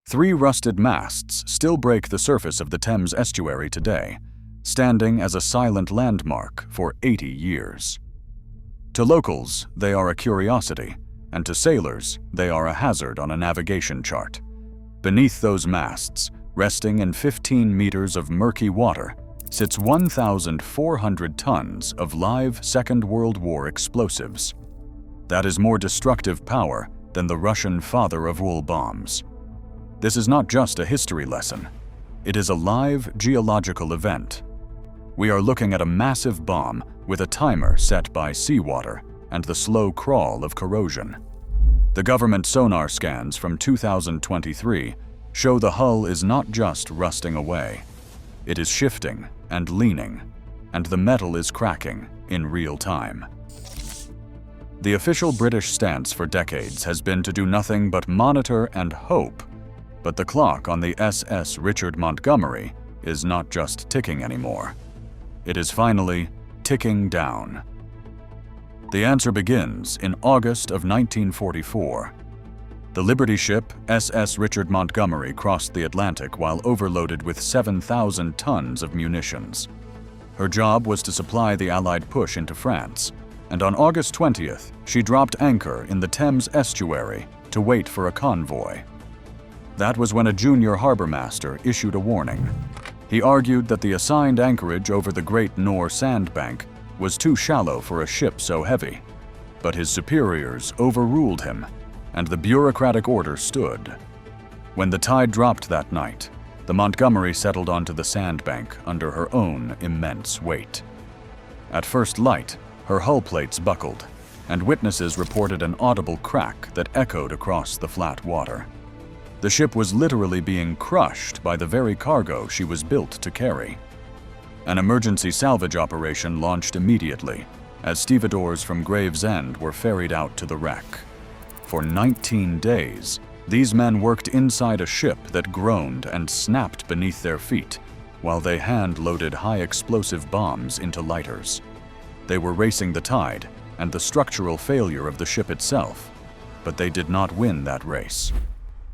3 rusted masts still break the surface of the Thames Estuary today, standing as a silent landmark for 80 years. To locals, they are a curiosity, and to sailors, they are a hazard on a navigation chart. Beneath those masts, resting in 15 meters of murky water, sits 1,400 tons of live Second World War explosives. That is more destructive power than the Russian father-of-wool bombs. This is not just a history lesson. It is a live geological event. We are looking at a massive bomb with a timer set by seawater and the slow crawl of corrosion. The government sonar scans from 2023 show the hull is not just rusting away. It is shifting and leaning, and the metal is cracking in real time. The official British stance for decades has been to do nothing but monitor and hope, but the clock on the SS Richard Montgomery is not just ticking anymore. It is finally ticking down. The answer begins in August of 1944. The Liberty ship SS Richard Montgomery crossed the Atlantic while overloaded with 7,000 tons of munitions. Her job was to supply the Allied push into France, and on August 20th, she dropped anchor in the Thames Estuary to wait for a convoy. That was when a junior harbor master issued a warning. He argued that the assigned anchorage over the Great Nore sandbank was too shallow for a ship so heavy, but his superiors overruled him, and the bureaucratic order stood. When the tide dropped that night, the Montgomery settled onto the sandbank under her own immense weight. At first light, her hull plates buckled, and witnesses reported an audible crack that echoed across the flat water. The ship was literally being crushed by the very cargo she was built to carry. An emergency salvage operation launched immediately, as stevedores from Gravesend were ferried out to the wreck. For 19 days, these men worked inside a ship that groaned and snapped beneath their feet, while they hand-loaded high-explosive bombs into lighters. They were racing the tide and the structural failure of the ship itself, but they did not win that race.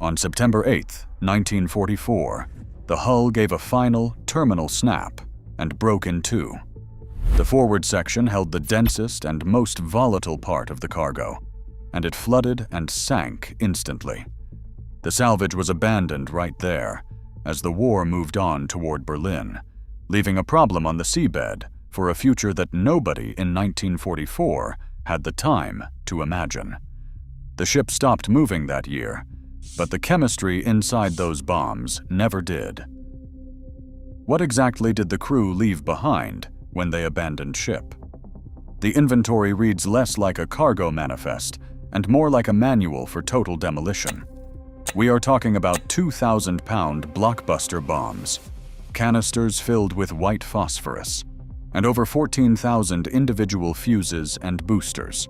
On September 8, 1944, the hull gave a final, terminal snap and broke in two. The forward section held the densest and most volatile part of the cargo, and it flooded and sank instantly. The salvage was abandoned right there, as the war moved on toward Berlin, leaving a problem on the seabed for a future that nobody in 1944 had the time to imagine. The ship stopped moving that year, but the chemistry inside those bombs never did. What exactly did the crew leave behind when they abandoned ship? The inventory reads less like a cargo manifest and more like a manual for total demolition. We are talking about 2,000-pound blockbuster bombs, canisters filled with white phosphorus, and over 14,000 individual fuses and boosters.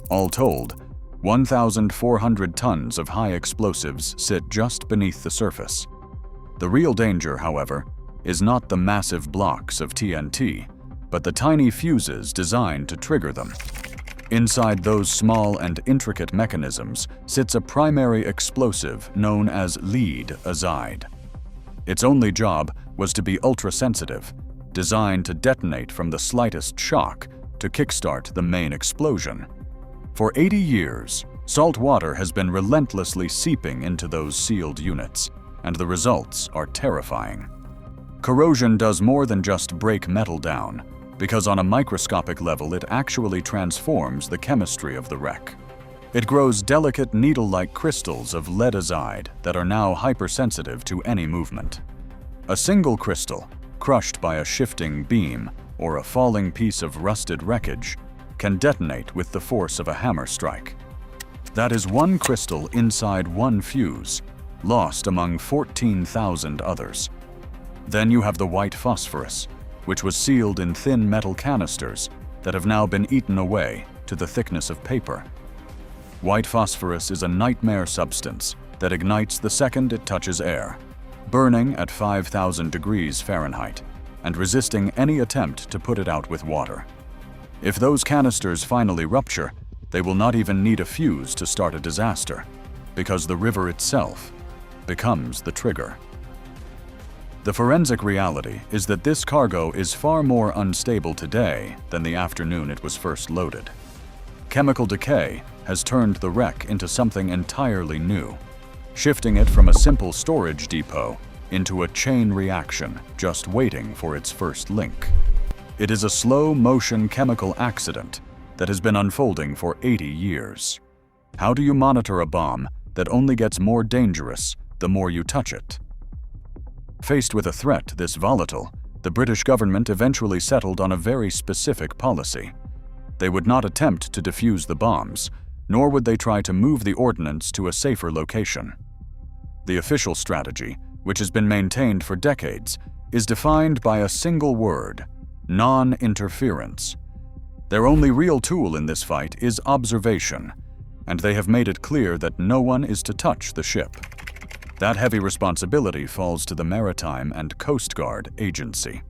All told, 1,400 tons of high explosives sit just beneath the surface. The real danger, however, is not the massive blocks of TNT, but the tiny fuses designed to trigger them. Inside those small and intricate mechanisms sits a primary explosive known as lead azide. Its only job was to be ultra-sensitive, designed to detonate from the slightest shock to kickstart the main explosion. For 80 years, salt water has been relentlessly seeping into those sealed units, and the results are terrifying. Corrosion does more than just break metal down, because on a microscopic level it actually transforms the chemistry of the wreck. It grows delicate needle-like crystals of lead azide that are now hypersensitive to any movement. A single crystal, crushed by a shifting beam or a falling piece of rusted wreckage, can detonate with the force of a hammer strike. That is one crystal inside one fuse, lost among 14,000 others. Then you have the white phosphorus, which was sealed in thin metal canisters that have now been eaten away to the thickness of paper. White phosphorus is a nightmare substance that ignites the second it touches air, burning at 5,000 degrees Fahrenheit and resisting any attempt to put it out with water. If those canisters finally rupture, they will not even need a fuse to start a disaster, because the river itself, becomes the trigger. The forensic reality is that this cargo is far more unstable today than the afternoon it was first loaded. Chemical decay has turned the wreck into something entirely new, shifting it from a simple storage depot into a chain reaction just waiting for its first link. It is a slow-motion chemical accident that has been unfolding for 80 years. How do you monitor a bomb that only gets more dangerous the more you touch it? Faced with a threat this volatile, the British government eventually settled on a very specific policy. They would not attempt to defuse the bombs, nor would they try to move the ordnance to a safer location. The official strategy, which has been maintained for decades, is defined by a single word: non-interference. Their only real tool in this fight is observation, and they have made it clear that no one is to touch the ship. That heavy responsibility falls to the Maritime and Coast Guard Agency.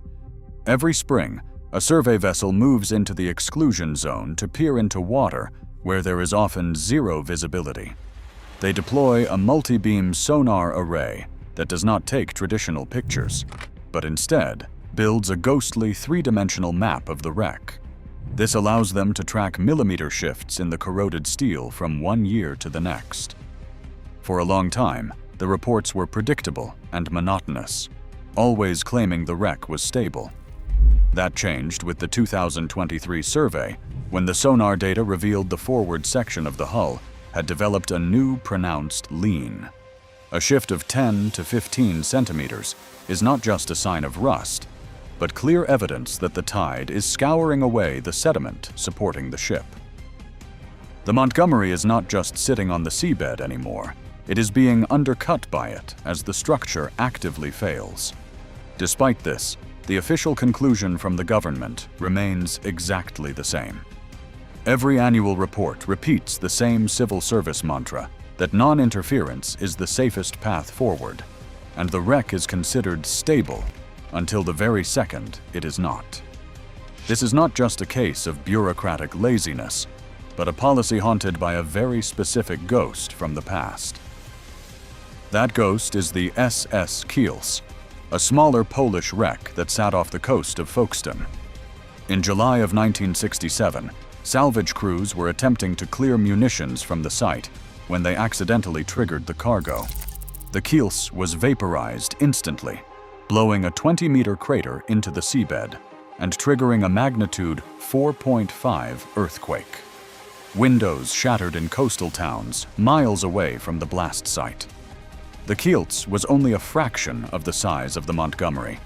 Every spring, a survey vessel moves into the exclusion zone to peer into water where there is often zero visibility. They deploy a multi-beam sonar array that does not take traditional pictures, but instead builds a ghostly three-dimensional map of the wreck. This allows them to track millimeter shifts in the corroded steel from one year to the next. For a long time, the reports were predictable and monotonous, always claiming the wreck was stable. That changed with the 2023 survey, when the sonar data revealed the forward section of the hull had developed a new pronounced lean. A shift of 10 to 15 centimeters is not just a sign of rust, but clear evidence that the tide is scouring away the sediment supporting the ship. The Montgomery is not just sitting on the seabed anymore. It is being undercut by it as the structure actively fails. Despite this, the official conclusion from the government remains exactly the same. Every annual report repeats the same civil service mantra that non-interference is the safest path forward, and the wreck is considered stable until the very second it is not. This is not just a case of bureaucratic laziness, but a policy haunted by a very specific ghost from the past. That ghost is the SS Kielce, a smaller Polish wreck that sat off the coast of Folkestone. In July of 1967, salvage crews were attempting to clear munitions from the site when they accidentally triggered the cargo. The Kielce was vaporized instantly, blowing a 20-meter crater into the seabed and triggering a magnitude 4.5 earthquake. Windows shattered in coastal towns miles away from the blast site. The Kielce was only a fraction of the size of the Montgomery,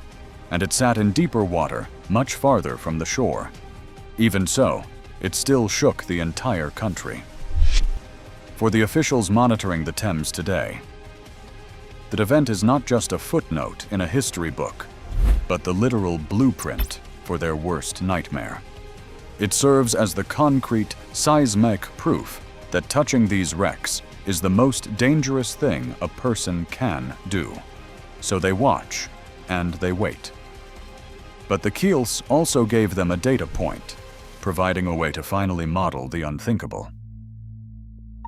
and it sat in deeper water much farther from the shore. Even so, it still shook the entire country. For the officials monitoring the Thames today, the event is not just a footnote in a history book, but the literal blueprint for their worst nightmare. It serves as the concrete, seismic proof that touching these wrecks is the most dangerous thing a person can do. So they watch and they wait. But the Kielce also gave them a data point, providing a way to finally model the unthinkable.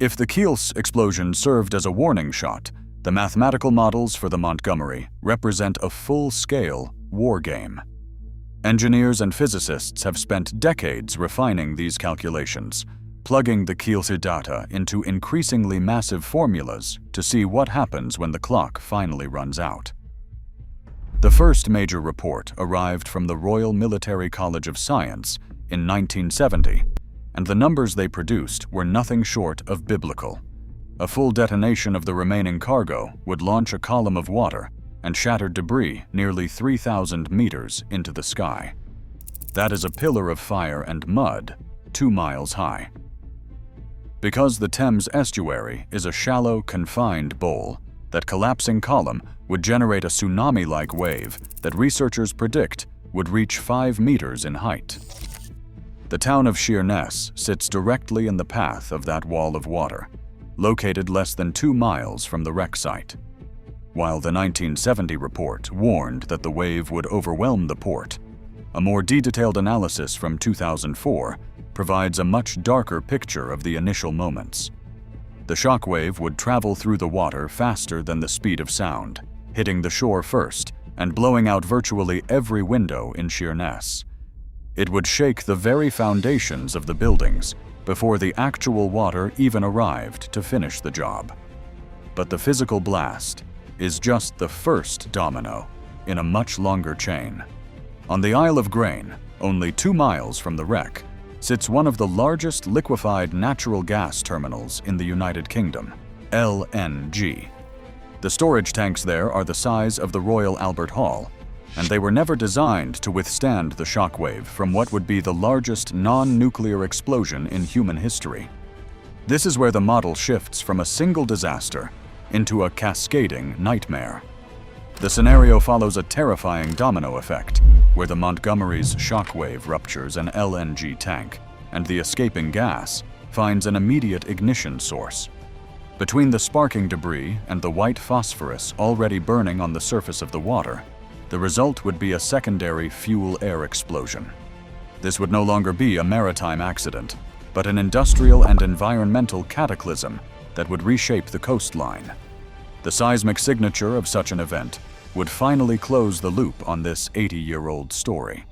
If the Kielce explosion served as a warning shot, the mathematical models for the Montgomery represent a full-scale war game. Engineers and physicists have spent decades refining these calculations, plugging the Kielce data into increasingly massive formulas to see what happens when the clock finally runs out. The first major report arrived from the Royal Military College of Science in 1970, and the numbers they produced were nothing short of biblical. A full detonation of the remaining cargo would launch a column of water and shatter debris nearly 3,000 meters into the sky. That is a pillar of fire and mud 2 miles high. Because the Thames Estuary is a shallow, confined bowl, that collapsing column would generate a tsunami-like wave that researchers predict would reach 5 meters in height. The town of Sheerness sits directly in the path of that wall of water, located less than 2 miles from the wreck site. While the 1970 report warned that the wave would overwhelm the port, a more detailed analysis from 2004 provides a much darker picture of the initial moments. The shock wave would travel through the water faster than the speed of sound, hitting the shore first and blowing out virtually every window in Sheerness. It would shake the very foundations of the buildings before the actual water even arrived to finish the job. But the physical blast is just the first domino in a much longer chain. On the Isle of Grain, only 2 miles from the wreck, sits one of the largest liquefied natural gas terminals in the United Kingdom, LNG. The storage tanks there are the size of the Royal Albert Hall, and they were never designed to withstand the shockwave from what would be the largest non-nuclear explosion in human history. This is where the model shifts from a single disaster into a cascading nightmare. The scenario follows a terrifying domino effect, where the Montgomery's shockwave ruptures an LNG tank, and the escaping gas finds an immediate ignition source. Between the sparking debris and the white phosphorus already burning on the surface of the water, the result would be a secondary fuel-air explosion. This would no longer be a maritime accident, but an industrial and environmental cataclysm that would reshape the coastline. The seismic signature of such an event would finally close the loop on this 80-year-old story.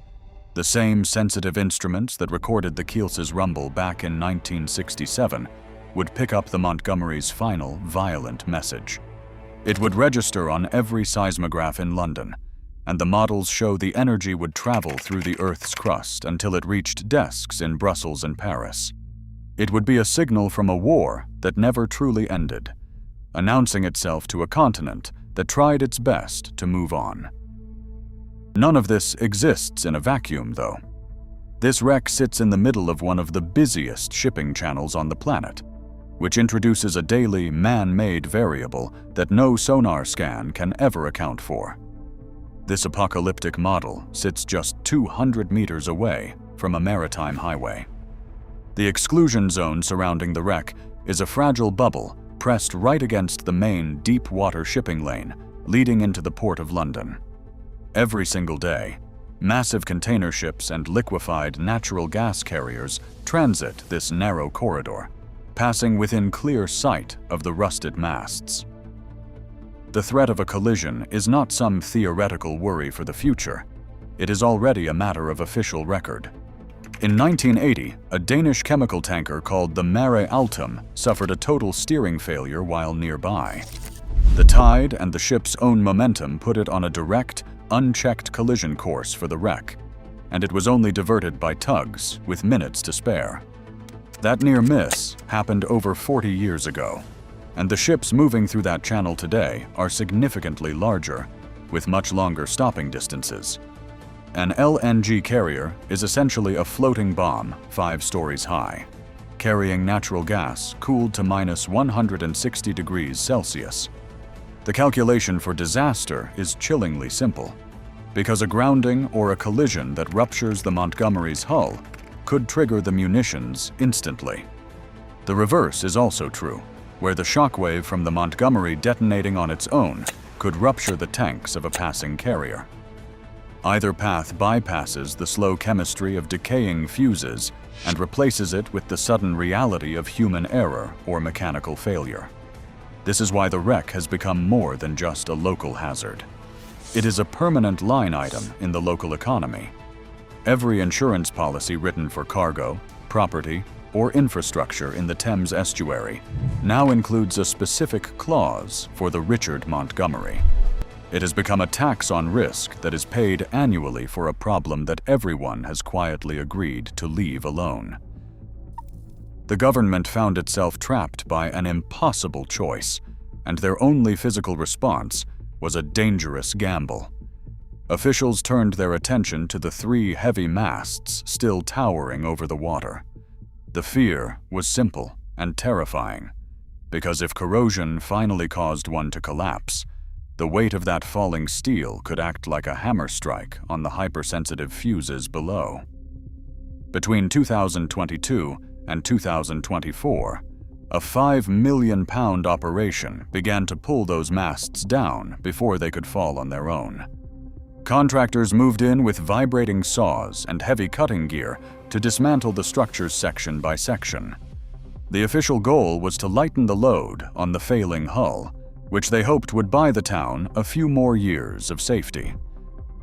The same sensitive instruments that recorded the Kielce's rumble back in 1967 would pick up the Montgomery's final violent message. It would register on every seismograph in London, and the models show the energy would travel through the Earth's crust until it reached desks in Brussels and Paris. It would be a signal from a war that never truly ended, announcing itself to a continent that tried its best to move on. None of this exists in a vacuum, though. This wreck sits in the middle of one of the busiest shipping channels on the planet, which introduces a daily man-made variable that no sonar scan can ever account for. This apocalyptic model sits just 200 meters away from a maritime highway. The exclusion zone surrounding the wreck is a fragile bubble pressed right against the main deep-water shipping lane leading into the Port of London. Every single day, massive container ships and liquefied natural gas carriers transit this narrow corridor, passing within clear sight of the rusted masts. The threat of a collision is not some theoretical worry for the future. It is already a matter of official record. In 1980, a Danish chemical tanker called the Mare Altum suffered a total steering failure while nearby. The tide and the ship's own momentum put it on a direct, unchecked collision course for the wreck, and it was only diverted by tugs with minutes to spare. That near miss happened over 40 years ago, and the ships moving through that channel today are significantly larger, with much longer stopping distances. An LNG carrier is essentially a floating bomb 5 stories high, carrying natural gas cooled to minus 160 degrees Celsius. The calculation for disaster is chillingly simple, because a grounding or a collision that ruptures the Montgomery's hull could trigger the munitions instantly. The reverse is also true, where the shockwave from the Montgomery detonating on its own could rupture the tanks of a passing carrier. Either path bypasses the slow chemistry of decaying fuses and replaces it with the sudden reality of human error or mechanical failure. This is why the wreck has become more than just a local hazard. It is a permanent line item in the local economy. Every insurance policy written for cargo, property, or infrastructure in the Thames Estuary now includes a specific clause for the Richard Montgomery. It has become a tax on risk that is paid annually for a problem that everyone has quietly agreed to leave alone. The government found itself trapped by an impossible choice, and their only physical response was a dangerous gamble. Officials turned their attention to the 3 heavy masts still towering over the water. The fear was simple and terrifying, because if corrosion finally caused one to collapse, the weight of that falling steel could act like a hammer strike on the hypersensitive fuses below. Between 2022 and 2024, a £5 million operation began to pull those masts down before they could fall on their own. Contractors moved in with vibrating saws and heavy cutting gear to dismantle the structures section by section. The official goal was to lighten the load on the failing hull, which they hoped would buy the town a few more years of safety.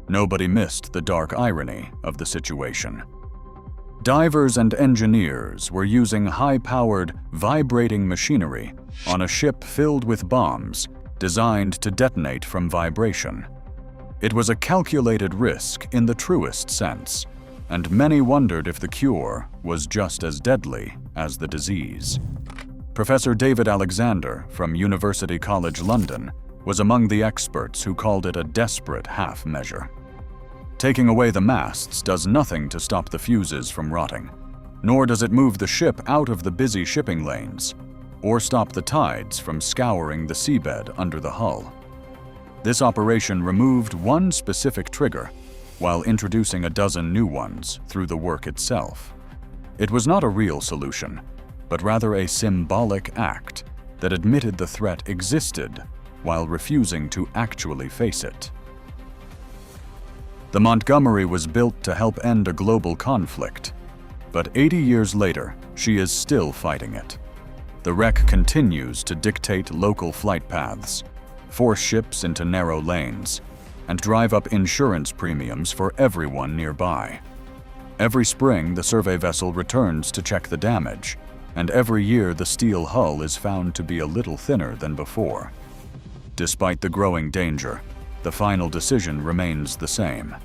Nobody missed the dark irony of the situation. Divers and engineers were using high-powered, vibrating machinery on a ship filled with bombs designed to detonate from vibration. It was a calculated risk in the truest sense, and many wondered if the cure was just as deadly as the disease. Professor David Alexander from University College London was among the experts who called it a desperate half-measure. Taking away the masts does nothing to stop the fuses from rotting, nor does it move the ship out of the busy shipping lanes, or stop the tides from scouring the seabed under the hull. This operation removed one specific trigger, while introducing a dozen new ones through the work itself. It was not a real solution, but rather a symbolic act that admitted the threat existed while refusing to actually face it. The Montgomery was built to help end a global conflict, but 80 years later, she is still fighting it. The wreck continues to dictate local flight paths, force ships into narrow lanes, and drive up insurance premiums for everyone nearby. Every spring, the survey vessel returns to check the damage, and every year the steel hull is found to be a little thinner than before. Despite the growing danger, the final decision remains the same.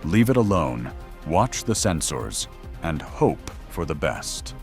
Leave it alone, watch the sensors, and hope for the best.